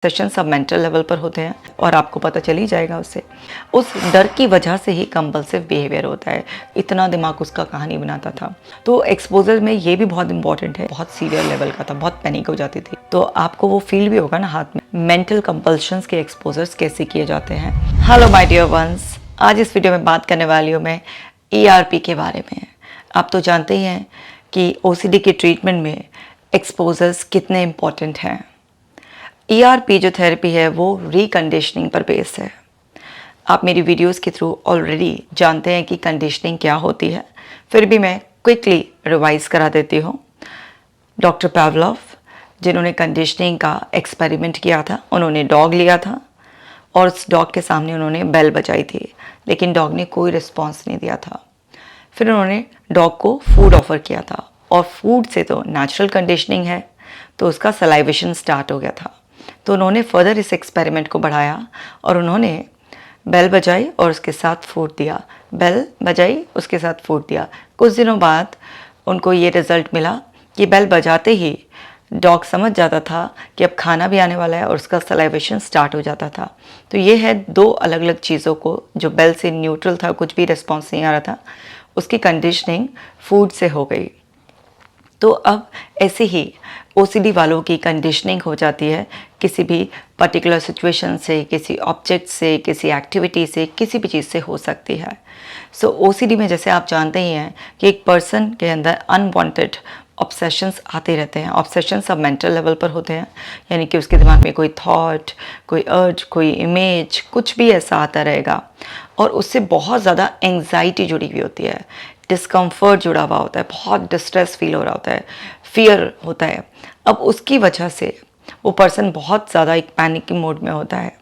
Session सब mental level पर होते हैं और आपको पता चल ही जाएगा उससे। उस डर की वजह से ही कंपल्सिव बिहेवियर होता है। इतना दिमाग उसका कहानी बनाता था। तो एक्सपोजर में ये भी बहुत इंपॉर्टेंट है। बहुत सीवियर लेवल का था, बहुत पैनिक हो जाती थी। तो आपको वो फील भी होगा ना हाथ में, मेंटल कंपल्शंस के एक्सपोजर्स कैसे किए जाते हैं। हेलो माय डियर वंस, आज इस वीडियो में बात करने वाली हूँ मैं ERP के बारे में। आप तो जानते ही हैं कि OCD के ट्रीटमेंट में एक्सपोजर्स कितने इम्पॉर्टेंट हैं। ERP जो थेरेपी है वो रिकंडीशनिंग पर बेस्ड है। आप मेरी वीडियोस के थ्रू ऑलरेडी जानते हैं कि कंडीशनिंग क्या होती है, फिर भी मैं क्विकली रिवाइज करा देती हूँ। डॉक्टर पावलोव, जिन्होंने कंडीशनिंग का एक्सपेरिमेंट किया था, उन्होंने डॉग लिया था और उस डॉग के सामने उन्होंने बेल बजाई थी, लेकिन डॉग ने कोई रिस्पॉन्स नहीं दिया था। फिर उन्होंने डॉग को फूड ऑफर किया था और फूड से तो नेचुरल कंडीशनिंग है, तो उसका सलाइवेशन स्टार्ट हो गया था। तो उन्होंने फर्दर इस एक्सपेरिमेंट को बढ़ाया और उन्होंने बेल बजाई और उसके साथ फूड दिया, बेल बजाई उसके साथ फूड दिया। कुछ दिनों बाद उनको ये रिज़ल्ट मिला कि बेल बजाते ही डॉग समझ जाता था कि अब खाना भी आने वाला है और उसका सलाइवेशन स्टार्ट हो जाता था। तो ये है दो अलग अलग चीज़ों को, जो बेल से न्यूट्रल था, कुछ भी रिस्पॉन्स नहीं आ रहा था, उसकी कंडीशनिंग फूड से हो गई। तो अब ऐसे ही OCD वालों की कंडीशनिंग हो जाती है किसी भी पर्टिकुलर सिचुएशन से, किसी ऑब्जेक्ट से, किसी एक्टिविटी से, किसी भी चीज़ से हो सकती है। सो OCD में जैसे आप जानते ही हैं कि एक पर्सन के अंदर अनवांटेड ऑब्सेशंस आते रहते हैं। ऑब्सेशंस सब मेंटल लेवल पर होते हैं, यानी कि उसके दिमाग में कोई थॉट, कोई अर्ज, कोई इमेज, कुछ भी ऐसा आता रहेगा और उससे बहुत ज़्यादा एंग्जाइटी जुड़ी हुई होती है, डिस्कम्फर्ट जुड़ा हुआ होता है, बहुत डिस्ट्रेस फील हो रहा होता है, फियर होता है। अब उसकी वजह से वो पर्सन बहुत ज़्यादा एक पैनिक की मोड में होता है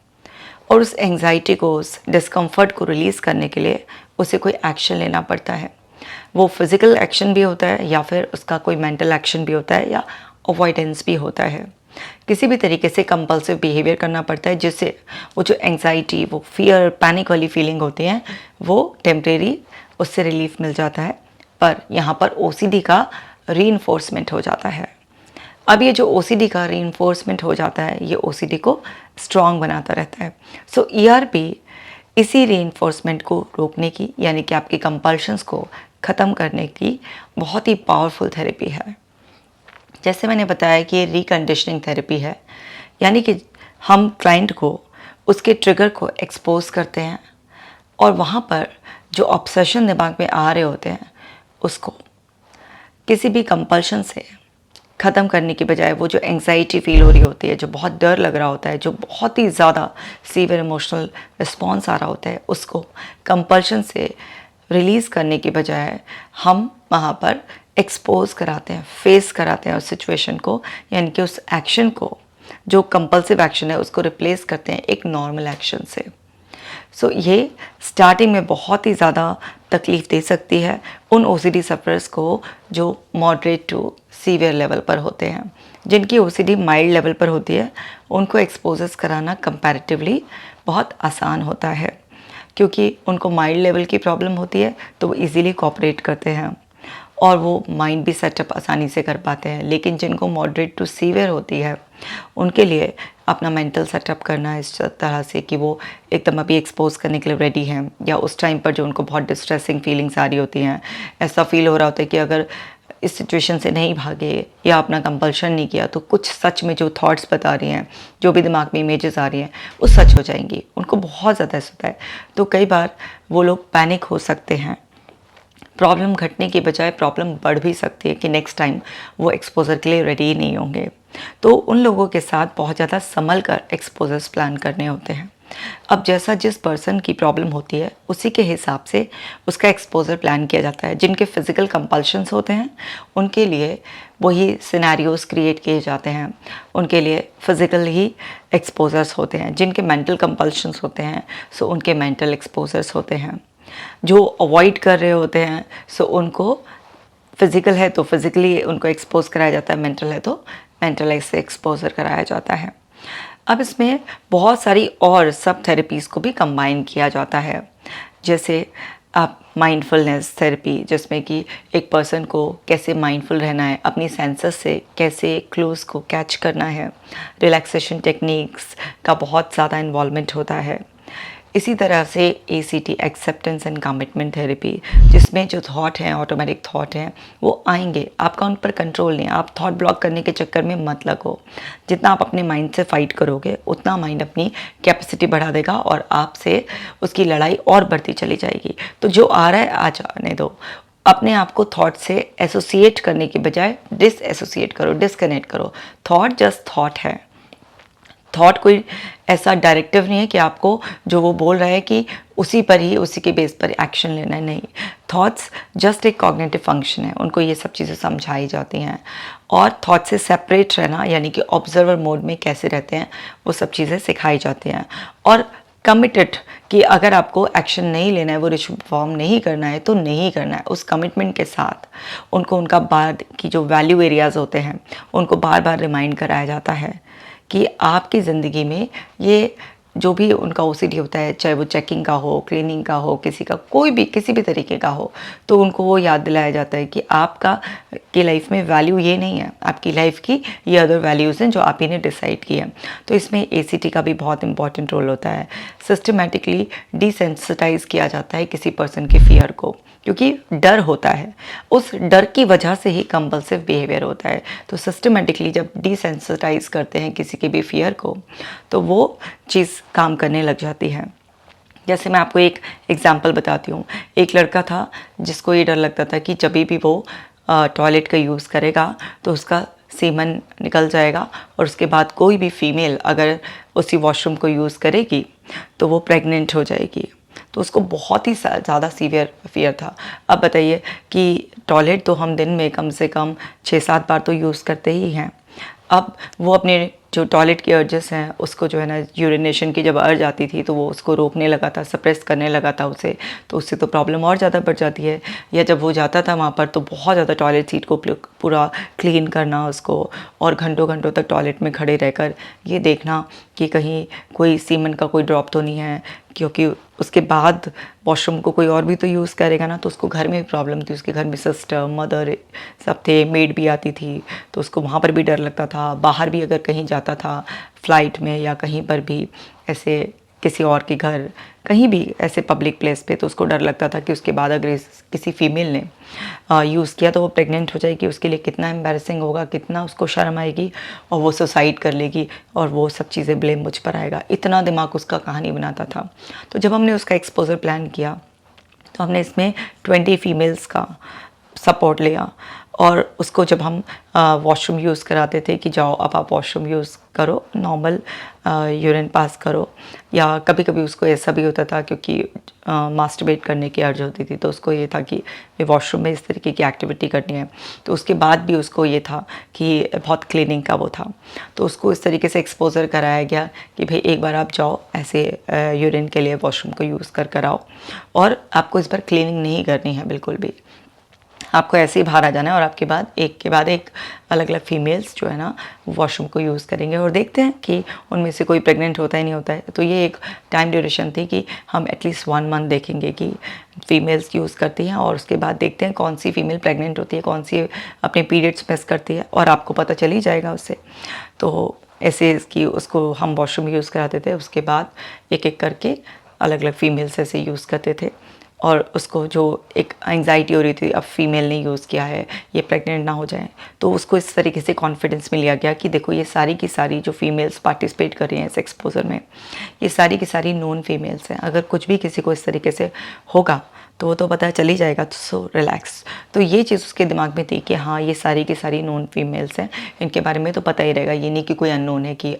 और उस एंग्जाइटी को, उस डिस्कम्फर्ट को रिलीज़ करने के लिए उसे कोई एक्शन लेना पड़ता है। वो फिज़िकल एक्शन भी होता है या फिर उसका कोई मेंटल एक्शन भी होता है या अवॉइडेंस भी होता है। किसी भी तरीके से कंपल्सिव बिहेवियर करना पड़ता है जिससे वो जो एंग्जाइटी, वो फियर, पैनिक वाली फीलिंग होती है, वो टेम्परेरी उससे रिलीफ मिल जाता है। पर यहाँ पर OCD का रीइंफोर्समेंट हो जाता है। अब ये जो OCD का रीइंफोर्समेंट हो जाता है, ये OCD को स्ट्रॉन्ग बनाता रहता है। सो ERP इसी रीइंफोर्समेंट को रोकने की, यानी कि आपके कंपल्शंस को ख़त्म करने की बहुत ही पावरफुल थेरेपी है। जैसे मैंने बताया कि ये रिकंडीशनिंग थेरेपी है, यानी कि हम क्लाइंट को उसके ट्रिगर को एक्सपोज करते हैं और वहाँ पर जो ऑब्सेशन दिमाग में आ रहे होते हैं उसको किसी भी कंपल्शन से ख़त्म करने की बजाय, वो जो एंग्जाइटी फील हो रही होती है, जो बहुत डर लग रहा होता है, जो बहुत ही ज़्यादा सीवियर इमोशनल रिस्पॉन्स आ रहा होता है, उसको कंपल्शन से रिलीज़ करने की बजाय हम वहाँ पर एक्सपोज कराते हैं, फेस कराते हैं उस सिचुएशन को, यानी कि उस एक्शन को, जो कंपल्सिव एक्शन है उसको रिप्लेस करते हैं एक नॉर्मल एक्शन से। सो ये स्टार्टिंग में बहुत ही ज़्यादा तकलीफ़ दे सकती है उन OCD सफ़रर्स को जो मॉडरेट टू सीवियर लेवल पर होते हैं। जिनकी OCD माइल्ड लेवल पर होती है, उनको एक्सपोजर्स कराना कंपैरेटिवली बहुत आसान होता है, क्योंकि उनको माइल्ड लेवल की प्रॉब्लम होती है तो वो इजीली कोऑपरेट करते हैं और वो माइंड भी सेटअप आसानी से कर पाते हैं। लेकिन जिनको मॉडरेट टू सीवियर होती है, उनके लिए अपना मेंटल सेटअप करना इस तरह से कि वो एकदम अभी एक्सपोज करने के लिए रेडी हैं, या उस टाइम पर जो उनको बहुत डिस्ट्रेसिंग फीलिंग्स आ रही होती हैं, ऐसा फील हो रहा होता है कि अगर इस सिचुएशन से नहीं भागे या अपना कंपल्शन नहीं किया तो कुछ सच में जो थॉट्स बता रही हैं, जो भी दिमाग में इमेजेस आ रही हैं, वो सच हो जाएंगी। उनको बहुत ज़्यादा ऐसा होता है। तो कई बार वो लोग पैनिक हो सकते हैं। प्रॉब्लम घटने की बजाय प्रॉब्लम बढ़ भी सकती है कि नेक्स्ट टाइम वो एक्सपोजर के लिए रेडी नहीं होंगे। तो उन लोगों के साथ बहुत ज़्यादा संभल कर एक्सपोजर्स प्लान करने होते हैं। अब जैसा जिस पर्सन की प्रॉब्लम होती है उसी के हिसाब से उसका एक्सपोजर प्लान किया जाता है। जिनके फिज़िकल कंपल्शंस होते हैं उनके लिए वही सिनेरियोज क्रिएट किए जाते हैं, उनके लिए फ़िज़िकल ही एक्सपोजर्स होते हैं। जिनके मेंटल कंपल्शंस होते हैं सो उनके मेंटल एक्सपोजर्स होते हैं। जो अवॉइड कर रहे होते हैं सो उनको फिज़िकल है तो फिज़िकली उनको एक्सपोज कराया जाता है, मेंटल है तो मेंटलाइज से एक्सपोजर कराया जाता है। अब इसमें बहुत सारी और सब थेरेपीज़ को भी कंबाइन किया जाता है। जैसे आप माइंडफुलनेस थेरेपी, जिसमें कि एक पर्सन को कैसे माइंडफुल रहना है, अपनी सेंसेस से कैसे क्लूज़ को कैच करना है, रिलैक्सेशन टेक्निक्स का बहुत ज़्यादा इन्वॉल्वमेंट होता है। इसी तरह से ACT, acceptance and commitment therapy, जिसमें जो थॉट हैं, ऑटोमेटिक थॉट हैं, वो आएंगे, आपका उन पर कंट्रोल नहीं है। आप थॉट ब्लॉक करने के चक्कर में मत लगो। जितना आप अपने माइंड से फाइट करोगे, उतना माइंड अपनी कैपेसिटी बढ़ा देगा और आपसे उसकी लड़ाई और बढ़ती चली जाएगी। तो जो आ रहा है आ जाने दो। अपने आप को थॉट से एसोसिएट करने की बजाय डिसएसोसिएट करो, डिस्कनेक्ट करो। थॉट जस्ट थॉट है। थॉट कोई ऐसा डायरेक्टिव नहीं है कि आपको जो वो बोल रहा है कि उसी पर ही, उसी के बेस पर एक्शन लेना है। नहीं, थॉट्स जस्ट एक कॉग्निटिव फंक्शन है, उनको ये सब चीज़ें समझाई जाती हैं। और थॉट से सेपरेट रहना, यानी कि ऑब्जर्वर मोड में कैसे रहते हैं, वो सब चीज़ें सिखाई जाती हैं। और कमिटेड कि अगर आपको एक्शन नहीं लेना है, वो रिचुअल परफॉर्म नहीं करना है तो नहीं करना है। उस कमिटमेंट के साथ उनको उनका बाद की जो वैल्यू एरियाज़ होते हैं, उनको बार बार रिमाइंड कराया जाता है कि आपकी ज़िंदगी में ये जो भी उनका OCD होता है, चाहे वो चेकिंग का हो, क्लीनिंग का हो, किसी का कोई भी किसी भी तरीके का हो, तो उनको वो याद दिलाया जाता है कि आपका की लाइफ में वैल्यू ये नहीं है, आपकी लाइफ की ये अदर वैल्यूज़ हैं जो आप ही ने डिसाइड की है। तो इसमें ACT का भी बहुत इंपॉर्टेंट रोल होता है। सिस्टमेटिकली डिसेंसिटाइज किया जाता है किसी पर्सन के फियर को, क्योंकि डर होता है, उस डर की वजह से ही कंपल्सिव बिहेवियर होता है। तो सिस्टमेटिकली जब डिसेंसिटाइज करते हैं किसी के भी फियर को, तो वो चीज़ काम करने लग जाती है। जैसे मैं आपको एक एग्जांपल बताती हूँ। एक लड़का था जिसको ये डर लगता था कि जब भी वो टॉयलेट का यूज़ करेगा तो उसका सीमन निकल जाएगा, और उसके बाद कोई भी फीमेल अगर उसी वॉशरूम को यूज़ करेगी तो वो प्रेग्नेंट हो जाएगी। तो उसको बहुत ही ज़्यादा सीवियर फियर था। अब बताइए कि टॉयलेट तो हम दिन में कम से कम 6-7 बार तो यूज़ करते ही हैं। अब वो अपने जो टॉयलेट के अर्जेस हैं, उसको जो है ना, यूरिनेशन की जब अर्ज आती थी तो वो उसको रोकने लगा था, सप्रेस करने लगा था उसे, तो उससे तो प्रॉब्लम और ज़्यादा बढ़ जाती है। या जब वो जाता था वहाँ पर तो बहुत ज़्यादा टॉयलेट सीट को पूरा क्लीन करना उसको, और घंटों घंटों तक टॉयलेट में खड़े रहकर ये देखना कि कहीं कोई सीमन का कोई ड्रॉप तो नहीं है, क्योंकि उसके बाद वॉशरूम को कोई और भी तो यूज़ करेगा ना। तो उसको घर में भी प्रॉब्लम थी, उसके घर में सिस्टर, मदर सब थे, मेड भी आती थी, तो उसको वहाँ पर भी डर लगता था। बाहर भी अगर कहीं जाता था, फ्लाइट में या कहीं पर भी ऐसे किसी और के घर, कहीं भी ऐसे पब्लिक प्लेस पे, तो उसको डर लगता था कि उसके बाद अगर किसी फीमेल ने यूज़ किया तो वो प्रेग्नेंट हो जाएगी, उसके लिए कितना एम्बैरेसिंग होगा, कितना उसको शर्म आएगी, और वो सुसाइड कर लेगी और वो सब चीज़ें ब्लेम मुझ पर आएगा। इतना दिमाग उसका कहानी बनाता था। तो जब हमने उसका एक्सपोजर प्लान किया तो हमने इसमें 20 फीमेल्स का सपोर्ट लिया, और उसको जब हम वॉशरूम यूज़ कराते थे कि जाओ अब आप वॉशरूम यूज़ करो, नॉर्मल यूरिन पास करो, या कभी कभी उसको ऐसा भी होता था क्योंकि मास्टरबेट करने की अर्ज होती थी, तो उसको ये था कि वॉशरूम में इस तरीके की एक्टिविटी करनी है। तो उसके बाद भी उसको ये था कि बहुत क्लीनिंग का वो था, तो उसको इस तरीके से एक्सपोजर कराया गया कि भाई एक बार आप जाओ ऐसे यूरिन के लिए वॉशरूम को यूज़ कर आओ, और आपको इस बार क्लीनिंग नहीं करनी है बिल्कुल भी, आपको ऐसे ही बाहर आ जाना है, और आपके बाद एक अलग अलग फीमेल्स जो है ना वॉशरूम को यूज़ करेंगे, और देखते हैं कि उनमें से कोई प्रेग्नेंट होता है नहीं होता है। तो ये एक टाइम ड्यूरेशन थी कि हम एटलीस्ट 1 मंथ देखेंगे कि फ़ीमेल्स यूज़ करती हैं, और उसके बाद देखते हैं कौन सी फ़ीमेल प्रेग्नेंट होती है, कौन सी अपने पीरियड्स मिस करती है, और आपको पता चल ही जाएगा उससे। तो ऐसे इसकी उसको हम वॉशरूम यूज़ कराते थे, उसके बाद एक एक करके अलग अलग फीमेल्स ऐसे यूज़ करते थे, और उसको जो एक एंग्जाइटी हो रही थी अब फीमेल ने यूज़ किया है, ये प्रेग्नेंट ना हो जाए, तो उसको इस तरीके से कॉन्फिडेंस में लिया गया कि देखो ये सारी की सारी जो फीमेल्स पार्टिसिपेट कर रही हैं इस एक्सपोजर में, ये सारी की सारी नॉन फीमेल्स हैं। अगर कुछ भी किसी को इस तरीके से होगा तो वो तो पता चल ही जाएगा, तो सो रिलैक्स। तो ये चीज़ उसके दिमाग में थी कि हाँ ये सारी की सारी नॉन फीमेल्स हैं, इनके बारे में तो पता ही रहेगा, ये नहीं कि कोई अननोन है, कि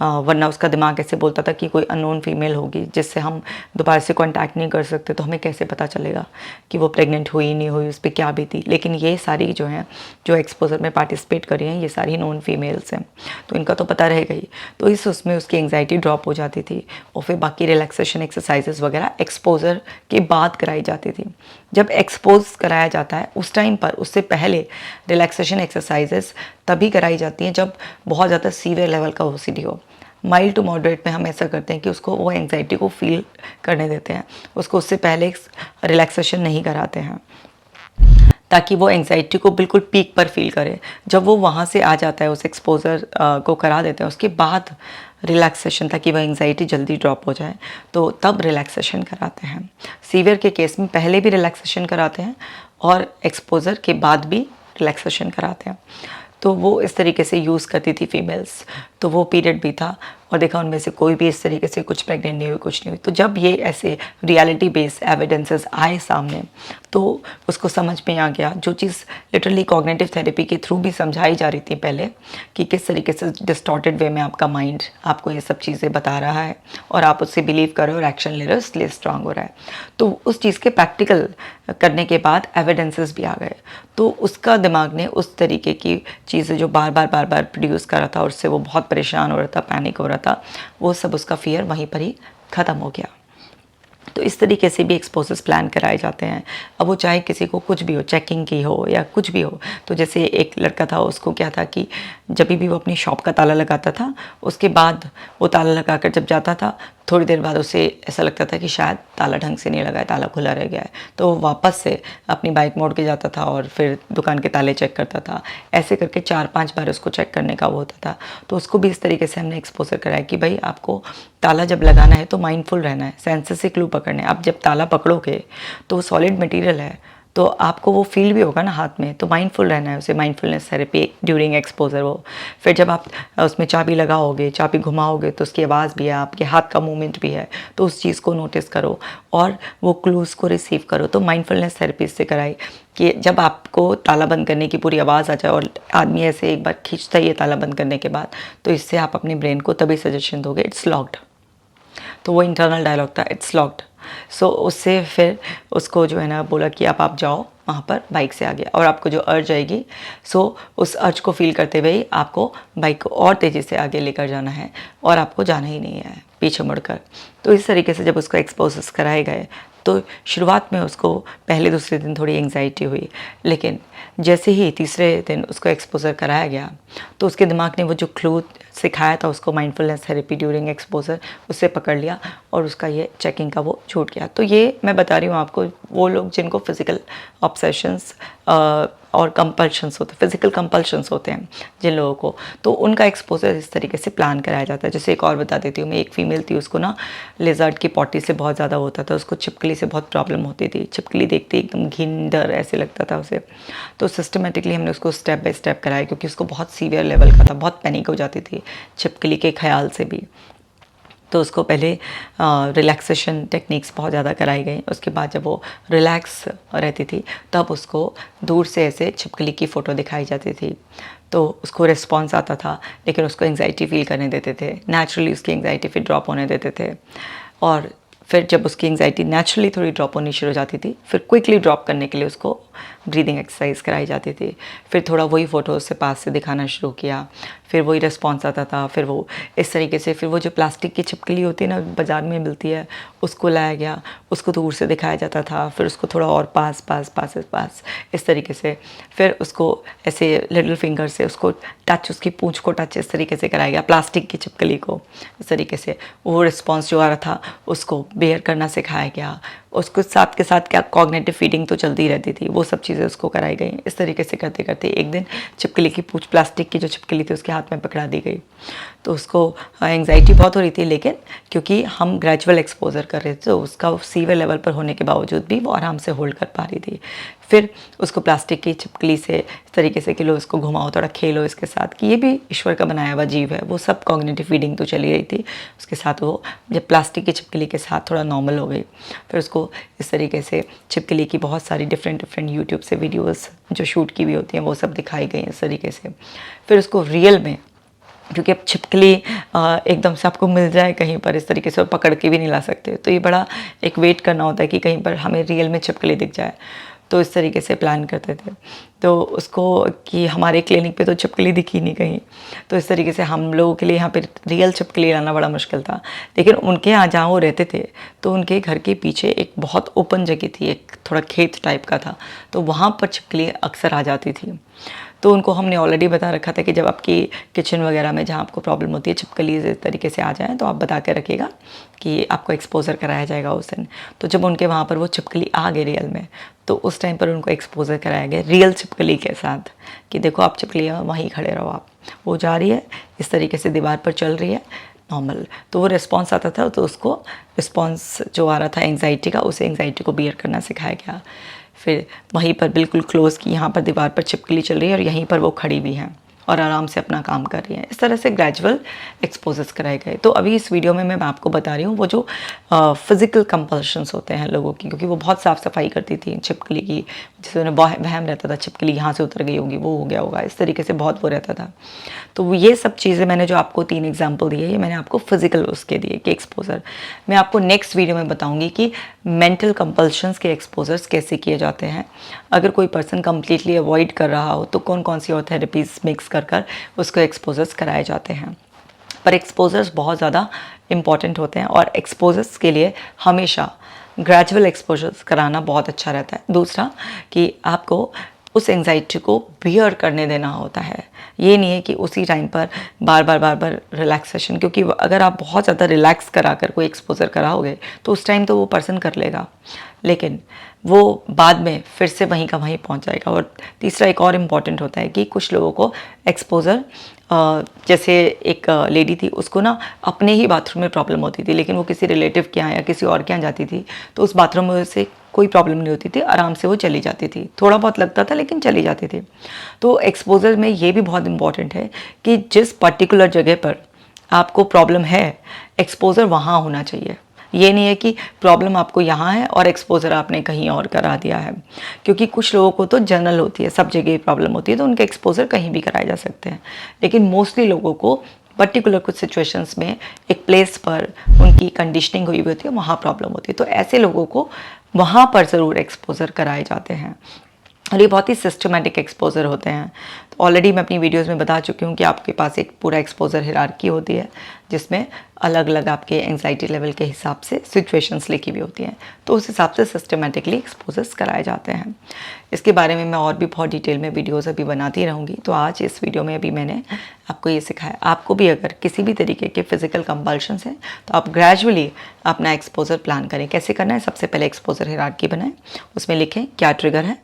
वरना उसका दिमाग ऐसे बोलता था कि कोई अननोन फीमेल होगी जिससे हम दोबारा से कांटेक्ट नहीं कर सकते, तो हमें कैसे पता चलेगा कि वो प्रेग्नेंट हुई नहीं हुई, उस पर क्या भी थी। लेकिन ये सारी जो हैं जो एक्सपोजर में पार्टिसिपेट कर रही हैं, ये सारी नॉन फीमेल्स हैं, तो इनका तो पता रहेगा ही। तो उसमें उसकी एंग्जाइटी ड्रॉप हो जाती थी, और फिर बाकी रिलैक्सेशन एक्सरसाइजेस वगैरह एक्सपोजर के बाद कराई जाती थी। जब एक्सपोज कराया जाता है उस टाइम पर, उससे पहले रिलैक्सेशन एक्सरसाइजेस तभी कराई जाती हैं जब बहुत ज़्यादा सीवियर लेवल का OCD हो। माइल्ड टू मॉडरेट में हम ऐसा करते हैं कि उसको वो एंग्जाइटी को फील करने देते हैं, उसको उससे पहले रिलैक्सेशन नहीं कराते हैं, ताकि वो एंग्जाइटी को बिल्कुल पीक पर फील करे। जब वो वहाँ से आ जाता है, उस एक्सपोजर को करा देते हैं, उसके बाद रिलैक्सेशन, ताकि वह एंग्जाइटी जल्दी ड्रॉप हो जाए, तो तब रिलैक्सेशन कराते हैं। सीवियर के केस में पहले भी रिलैक्सेशन कराते हैं और एक्सपोजर के बाद भी रिलैक्सेशन कराते हैं। तो वो इस तरीके से यूज़ करती थी फीमेल्स। तो वो पीरियड भी था और देखा उनमें से कोई भी इस तरीके से कुछ प्रेग्नेंट नहीं हुई, कुछ नहीं हुई। तो जब ये ऐसे रियलिटी बेस्ड एविडेंसेस आए सामने, तो उसको समझ में आ गया, जो चीज़ लिटरली कॉग्निटिव थेरेपी के थ्रू भी समझाई जा रही थी पहले, कि किस तरीके से डिस्टॉर्टेड वे में आपका माइंड आपको ये सब चीज़ें बता रहा है और आप उससे बिलीव कर रहे हो और एक्शन ले रहे हो, इसलिए स्ट्रांग हो रहा है। तो उस चीज़ के प्रैक्टिकल करने के बाद एविडेंसेस भी आ गए। तो उसका दिमाग ने उस तरीके की चीज़ें जो बार बार प्रोड्यूस कर रहा था और उससे वो बहुत परेशान हो रहा था, पैनिक हो रहा था, वो सब उसका फियर वहीं पर ही ख़त्म हो गया। तो इस तरीके से भी एक्सपोजेस प्लान कराए जाते हैं। अब वो चाहे किसी को कुछ भी हो, चेकिंग की हो या कुछ भी हो। तो जैसे एक लड़का था, उसको क्या था कि जब भी वो अपनी शॉप का ताला लगाता था, उसके बाद वो ताला लगाकर जब जाता था, थोड़ी देर बाद उसे ऐसा लगता था कि शायद ताला ढंग से नहीं लगा है, ताला खुला रह गया है। तो वो वापस से अपनी बाइक मोड़ के जाता था और फिर दुकान के ताले चेक करता था। ऐसे करके 4-5 बार उसको चेक करने का वो होता था। तो उसको भी इस तरीके से हमने एक्सपोजर कराया कि भाई आपको ताला जब लगाना है तो माइंडफुल रहना है, सेंसेस से क्लू पकड़ने हैं। आप जब ताला पकड़ोगे तो सॉलिड मटेरियल है, तो आपको वो फील भी होगा ना हाथ में, तो माइंडफुल रहना है। उसे माइंडफुलनेस थेरेपी ड्यूरिंग एक्सपोजर। वो फिर जब आप उसमें चाबी लगाओगे, चाबी घुमाओगे, तो उसकी आवाज़ भी है, आपके हाथ का मूवमेंट भी है, तो उस चीज़ को नोटिस करो और वो क्लूज़ को रिसीव करो। तो माइंडफुलनेस थेरेपी से कराई कि जब आपको ताला बंद करने की पूरी आवाज़ आ जाए और आदमी ऐसे एक बार खींचता ही है ताला बंद करने के बाद, तो इससे आप अपने ब्रेन को तभी सजेशन दोगे इट्स लॉक्ड। तो वो इंटरनल डायलॉग था, इट्स लॉक्ड। सो उससे फिर उसको जो है ना बोला कि आप जाओ वहाँ पर बाइक से आगे, और आपको जो अर्ज आएगी, सो उस अर्ज को फील करते हुए आपको बाइक को और तेज़ी से आगे लेकर जाना है और आपको जाना ही नहीं है पीछे मुड़कर। तो इस तरीके से जब उसको एक्सपोजेस कराए गए, तो शुरुआत में उसको पहले दूसरे दिन थोड़ी एंग्जाइटी हुई, लेकिन जैसे ही तीसरे दिन उसको एक्सपोजर कराया गया, तो उसके दिमाग ने वो जो क्लू सिखाया था उसको माइंडफुलनेस थेरेपी ड्यूरिंग एक्सपोजर, उससे पकड़ लिया और उसका ये चेकिंग का वो छूट गया। तो ये मैं बता रही हूँ आपको, वो लोग जिनको फिज़िकल ऑब्सेशंस और कंपल्शंस होते हैं, फिज़िकल कंपल्शंस होते हैं जिन लोगों को, तो उनका एक्सपोजर इस तरीके से प्लान कराया जाता है। जैसे एक और बता देती हूँ मैं, एक फ़ीमेल थी, उसको ना लेज़र्ड की पॉटी से बहुत ज़्यादा होता था, उसको छिपकली से बहुत प्रॉब्लम होती थी। छिपकली देखते एकदम घिन डर ऐसे लगता था उसे। तो सिस्टमेटिकली हमने उसको स्टेप बाय स्टेप कराया, क्योंकि उसको बहुत सीवियर लेवल का था, बहुत पैनिक हो जाती थी छिपकली के ख्याल से भी। तो उसको पहले रिलैक्सेशन टेक्निक्स बहुत ज़्यादा कराई गई। उसके बाद जब वो रिलैक्स रहती थी, तब उसको दूर से ऐसे छिपकली की फ़ोटो दिखाई जाती थी, तो उसको रिस्पॉन्स आता था, लेकिन उसको एंग्जाइटी फ़ील करने देते थे। नेचुरली उसकी एंग्जाइटी फिर ड्रॉप होने देते थे, और फिर जब उसकी एंग्जाइटी नेचुरली थोड़ी ड्रॉप होनी शुरू हो जाती थी, फिर क्विकली ड्रॉप करने के लिए उसको ब्रीदिंग एक्सरसाइज कराई जाती थी। फिर थोड़ा वही फ़ोटो उससे पास से दिखाना शुरू किया, फिर वही रिस्पॉन्स आता था। फिर वो इस तरीके से, फिर वो जो प्लास्टिक की छिपकली होती है ना, बाज़ार में मिलती है, उसको लाया गया, उसको दूर से दिखाया जाता था। फिर उसको थोड़ा और पास इस तरीके से, फिर उसको ऐसे लिटिल फिंगर से उसको टच, उसकी पूंछ को टच इस तरीके से कराया गया, प्लास्टिक की छिपकली को इस तरीके से। वो रिस्पॉन्स जो आ रहा था उसको बेयर करना सिखाया गया। उसको साथ के साथ क्या कॉग्निटिव फीडिंग तो चलती रहती थी, वो सब चीज़ें उसको कराई गई। इस तरीके से करते करते एक दिन छिपकली की पूंछ, प्लास्टिक की जो छिपकली थी, उसके हाथ में पकड़ा दी गई। तो उसको एंग्जाइटी बहुत हो रही थी, लेकिन क्योंकि हम ग्रेजुअल एक्सपोजर कर रहे थे, तो उसका सीवियर लेवल पर होने के बावजूद भी वो आराम से होल्ड कर पा रही थी। फिर उसको प्लास्टिक की छिपकली से इस तरीके से कि लो इसको घुमाओ, थोड़ा खेलो इसके साथ, कि ये भी ईश्वर का बनाया हुआ जीव है। वो सब कॉग्निटिव फीडिंग तो चली रही थी उसके साथ। वो जब प्लास्टिक की छिपकली के साथ थोड़ा नॉर्मल हो गई, फिर उसको इस तरीके से छिपकली की बहुत सारी डिफरेंट यूट्यूब से वीडियोस जो शूट की हुई होती हैं, वो सब दिखाई गई इस तरीके से। फिर उसको रियल में, क्योंकि अब छिपकली एकदम से आपको मिल जाए कहीं पर इस तरीके से, और पकड़ के भी नहीं ला सकते, तो ये बड़ा एक वेट करना होता है कि कहीं पर हमें रियल में छिपकली दिख जाए। तो इस तरीके से प्लान करते थे। तो उसको कि हमारे क्लिनिक पे तो छिपकली दिखी नहीं कहीं, तो इस तरीके से हम लोगों के लिए यहाँ पे रियल छिपकली लाना बड़ा मुश्किल था। लेकिन उनके यहाँ जहाँ वो रहते थे, तो उनके घर के पीछे एक बहुत ओपन जगह थी, एक थोड़ा खेत टाइप का था, तो वहाँ पर छिपकली अक्सर आ जाती थी। तो उनको हमने ऑलरेडी बता रखा था कि जब आपकी किचन वगैरह में जहाँ आपको प्रॉब्लम होती है छिपकली इस तरीके से आ जाए तो आप बता के रखिएगा कि आपको एक्सपोजर कराया जाएगा उस दिन। तो जब उनके वहाँ पर वो छिपकली आ गई रियल में, तो उस टाइम पर उनको एक्सपोजर कराया गया रियल छिपकली के साथ कि देखो आप छिपकली वहीं खड़े रहो आप, वो जा रही है इस तरीके से दीवार पर चल रही है नॉर्मल। तो वो रिस्पॉन्स आता था, तो उसको रिस्पॉन्स जो आ रहा था एंग्जाइटी का, उस एंग्जाइटी को बियर करना सिखाया गया। फिर वहीं पर बिल्कुल क्लोज़ की यहाँ पर दीवार पर छिपकली चल रही है और यहीं पर वो खड़ी भी हैं और आराम से अपना काम कर रही हैं। इस तरह से ग्रेजुअल एक्सपोजर्स कराए गए। तो अभी इस वीडियो में मैं आपको बता रही हूँ वो जो फिज़िकल कंपल्शंस होते हैं लोगों की, क्योंकि वो बहुत साफ़ सफाई करती थी छिपकली की, जिससे उन्हें वहम रहता था छिपकली यहाँ से उतर गई होगी, वो हो गया होगा, इस तरीके से बहुत वो रहता था। तो ये सब चीज़ें मैंने जो आपको 3 एग्जाम्पल दिए, ये मैंने आपको फिज़िकल उसके दिए कि एक्सपोजर। मैं आपको नेक्स्ट वीडियो में बताऊँगी कि मेंटल कंपल्शंस के एक्सपोजर्स कैसे किए जाते हैं। अगर कोई पर्सन कम्प्लीटली अवॉइड कर रहा हो तो कौन कौन सी और थेरेपीज़ मिक्स कर उसको एक्सपोजर्स कराए जाते हैं। पर एक्सपोजर्स बहुत ज़्यादा इम्पॉर्टेंट होते हैं और एक्सपोजर्स के लिए हमेशा ग्रेजुअल एक्सपोजर्स कराना बहुत अच्छा रहता है। दूसरा कि आपको उस एंग्जाइटी को बियर करने देना होता है। ये नहीं है कि उसी टाइम पर बार बार रिलैक्सेशन, क्योंकि अगर आप बहुत ज़्यादा रिलैक्स करा कर कोई एक्सपोजर कराओगे तो उस टाइम तो वो पर्सन कर लेगा, लेकिन वो बाद में फिर से वहीं का वहीं पहुंच जाएगा। और तीसरा एक और इम्पॉर्टेंट होता है कि कुछ लोगों को एक्सपोजर, जैसे एक लेडी थी, उसको ना अपने ही बाथरूम में प्रॉब्लम होती थी, लेकिन वो किसी रिलेटिव के यहाँ या किसी और के यहाँ जाती थी तो उस बाथरूम में से कोई प्रॉब्लम नहीं होती थी, आराम से वो चली जाती थी। थोड़ा बहुत लगता था लेकिन चली जाती थी। तो एक्सपोजर में ये भी बहुत इंपॉर्टेंट है कि जिस पर्टिकुलर जगह पर आपको प्रॉब्लम है, एक्सपोजर वहाँ होना चाहिए। ये नहीं है कि प्रॉब्लम आपको यहाँ है और एक्सपोजर आपने कहीं और करा दिया है, क्योंकि कुछ लोगों को तो जनरल होती है, सब जगह प्रॉब्लम होती है, तो उनके एक्सपोजर कहीं भी कराए जा सकते हैं। लेकिन मोस्टली लोगों को पर्टिकुलर कुछ सिचुएशंस में एक प्लेस पर उनकी कंडीशनिंग हुई होती है, वहाँ प्रॉब्लम होती है, तो ऐसे लोगों को वहाँ पर ज़रूर एक्सपोजर कराए जाते हैं। और ये बहुत ही सिस्टमेटिक एक्सपोजर होते हैं। तो ऑलरेडी मैं अपनी वीडियोस में बता चुकी हूँ कि आपके पास एक पूरा एक्सपोजर हिरार्की होती है, जिसमें अलग अलग आपके एंग्जाइटी लेवल के हिसाब से सिचुएशंस लिखी हुई होती हैं, तो उस हिसाब से सिस्टमेटिकली एक्सपोजर्स कराए जाते हैं। इसके बारे में मैं और भी बहुत डिटेल में वीडियोज़ अभी बनाती रहूँगी। तो आज इस वीडियो में अभी मैंने आपको ये सिखाया। आपको भी अगर किसी भी तरीके के फिजिकल कंपल्शंस हैं तो आप ग्रेजुअली अपना एक्सपोजर प्लान करें। कैसे करना है? सबसे पहले एक्सपोजर हिरार्की बनाएं, उसमें लिखें क्या ट्रिगर है,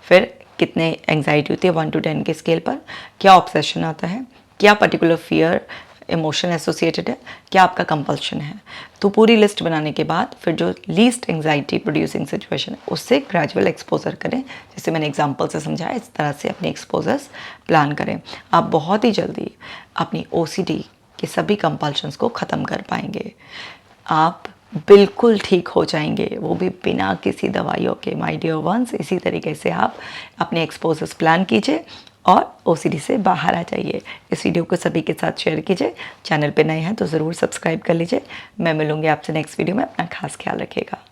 फिर कितने एंग्जाइटी होती है 1 to 10 के स्केल पर, क्या ऑब्सेशन आता है, क्या पर्टिकुलर फियर इमोशन एसोसिएटेड है, क्या आपका कंपल्शन है। तो पूरी लिस्ट बनाने के बाद फिर जो लीस्ट एंग्जाइटी प्रोड्यूसिंग सिचुएशन है उससे ग्रेजुअल एक्सपोजर करें। जैसे मैंने एग्जांपल से समझाया, इस तरह से अपने एक्सपोजर्स प्लान करें। आप बहुत ही जल्दी अपनी OCD के सभी कंपल्शंस को ख़त्म कर पाएंगे। आप बिल्कुल ठीक हो जाएंगे, वो भी बिना किसी दवाइयों के। माय डियर वंस, इसी तरीके से आप अपने एक्सपोजर्स प्लान कीजिए और OCD से बाहर आ जाइए। इस वीडियो को सभी के साथ शेयर कीजिए। चैनल पे नए हैं तो ज़रूर सब्सक्राइब कर लीजिए। मैं मिलूँगी आपसे नेक्स्ट वीडियो में। अपना खास ख्याल रखिएगा।